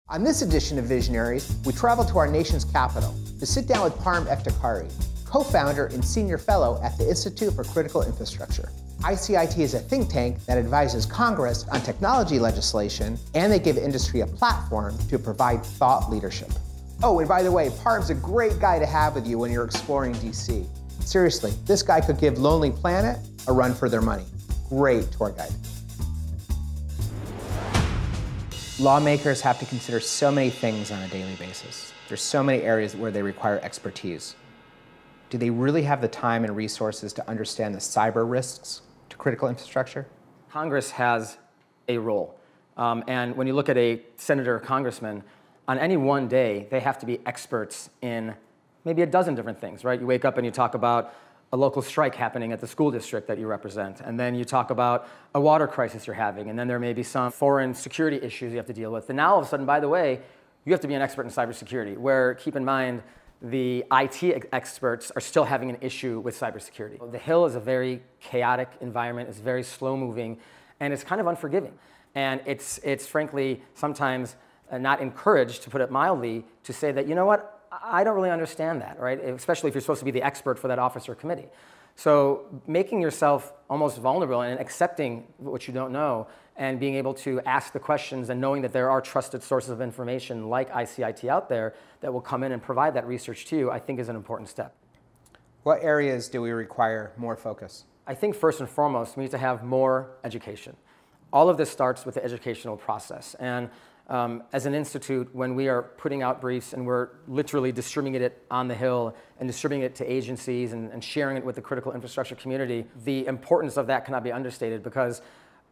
On this edition of Visionaries, we travel to our nation's capital to sit down with Parham Eftekhari, co-founder and senior fellow at the Institute for Critical Infrastructure. ICIT is a think tank that advises Congress on technology legislation, and they give industry a platform to provide thought leadership. Oh, and by the way, Parham's a great guy to have with you when you're exploring DC. Seriously, this guy could give Lonely Planet a run for their money. Great tour guide. Lawmakers have to consider so many things on a daily basis. There's so many areas where they require expertise. Do they really have the time and resources to understand the cyber risks to critical infrastructure? Congress has a role. And when you look at a senator or congressman, on any one day, they have to be experts in maybe a dozen different things, right? You wake up and you talk about a local strike happening at the school district that you represent, and then you talk about a water crisis you're having, and then there may be some foreign security issues you have to deal with. And now all of a sudden, by the way, you have to be an expert in cybersecurity, where, keep in mind, the IT experts are still having an issue with cybersecurity. The Hill is a very chaotic environment, it's very slow-moving, and it's kind of unforgiving. And it's frankly sometimes not encouraged, to put it mildly, to say that, you know what, I don't really understand that, right? Especially if you're supposed to be the expert for that office or committee. So making yourself almost vulnerable and accepting what you don't know and being able to ask the questions and knowing that there are trusted sources of information like ICIT out there that will come in and provide that research to you, I think is an important step. What areas do we require more focus? I think first and foremost, we need to have more education. All of this starts with the educational process. And as an institute, when we are putting out briefs and we're literally distributing it on the Hill and distributing it to agencies and sharing it with the critical infrastructure community, the importance of that cannot be understated, because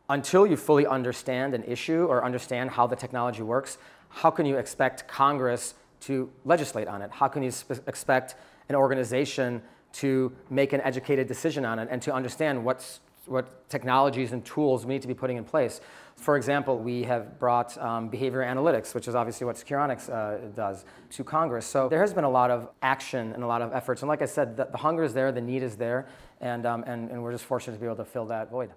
until you fully understand an issue or understand how the technology works, how can you expect Congress to legislate on it? How can you expect an organization to make an educated decision on it and to understand what technologies and tools we need to be putting in place? For example, we have brought behavior analytics, which is obviously what Securonix does, to Congress. So there has been a lot of action and a lot of efforts. And like I said, the hunger is there, the need is there, and we're just fortunate to be able to fill that void.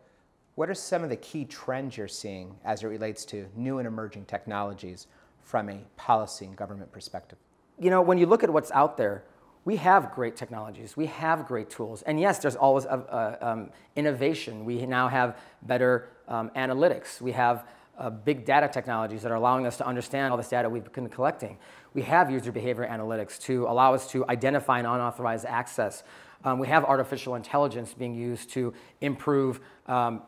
What are some of the key trends you're seeing as it relates to new and emerging technologies from a policy and government perspective? You know, when you look at what's out there, we have great technologies, we have great tools, and yes, there's always innovation. We now have better analytics. We have big data technologies that are allowing us to understand all this data we've been collecting. We have user behavior analytics to allow us to identify an unauthorized access. We have artificial intelligence being used to improve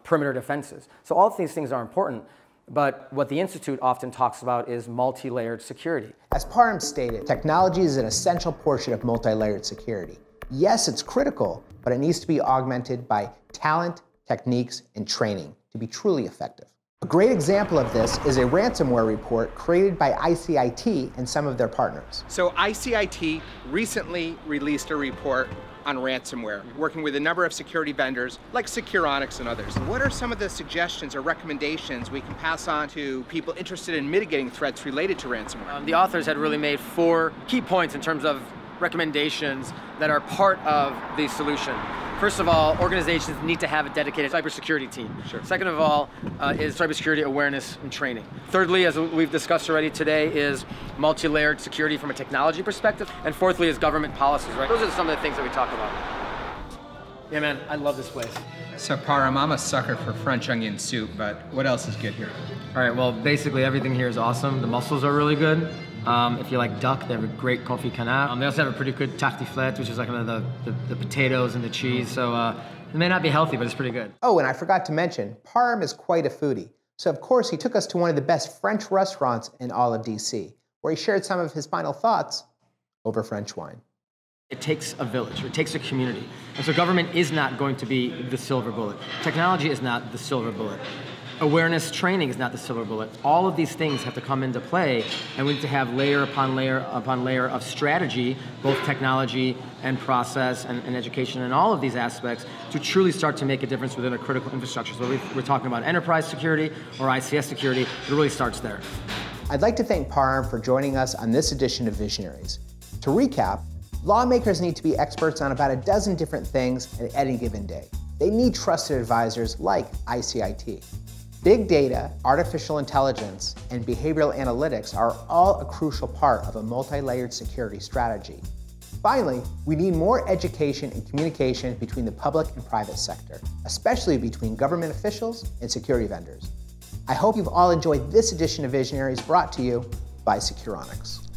perimeter defenses. So all of these things are important. But what the Institute often talks about is multi-layered security. As Parham stated, technology is an essential portion of multi-layered security. Yes, it's critical, but it needs to be augmented by talent, techniques, and training to be truly effective. A great example of this is a ransomware report created by ICIT and some of their partners. So ICIT recently released a report on ransomware, working with a number of security vendors like Securonix and others. What are some of the suggestions or recommendations we can pass on to people interested in mitigating threats related to ransomware? The authors had really made 4 key points in terms of recommendations that are part of the solution. First of all, organizations need to have a dedicated cybersecurity team. Sure. Second of all is cybersecurity awareness and training. Thirdly, as we've discussed already today, is multi-layered security from a technology perspective. And fourthly is government policies, right? Those are some of the things that we talk about. Yeah, man, I love this place. So Parham, I'm a sucker for French onion soup, but what else is good here? All right, well, basically everything here is awesome. The mussels are really good. If you like duck, they have a great confit canard. They also have a pretty good tartiflette, which is like kind of the potatoes and the cheese. So it may not be healthy, but it's pretty good. Oh, and I forgot to mention, Parham is quite a foodie. So of course, he took us to one of the best French restaurants in all of DC, where he shared some of his final thoughts over French wine. It takes a village, it takes a community. And so government is not going to be the silver bullet. Technology is not the silver bullet. Awareness training is not the silver bullet. All of these things have to come into play, and we need to have layer upon layer upon layer of strategy, both technology and process and education and all of these aspects, to truly start to make a difference within a critical infrastructure. So we're talking about enterprise security or ICS security, it really starts there. I'd like to thank Parham for joining us on this edition of Visionaries. To recap, lawmakers need to be experts on about a dozen different things at any given day. They need trusted advisors like ICIT. Big data, artificial intelligence, and behavioral analytics are all a crucial part of a multi-layered security strategy. Finally, we need more education and communication between the public and private sector, especially between government officials and security vendors. I hope you've all enjoyed this edition of Visionaries brought to you by Securonix.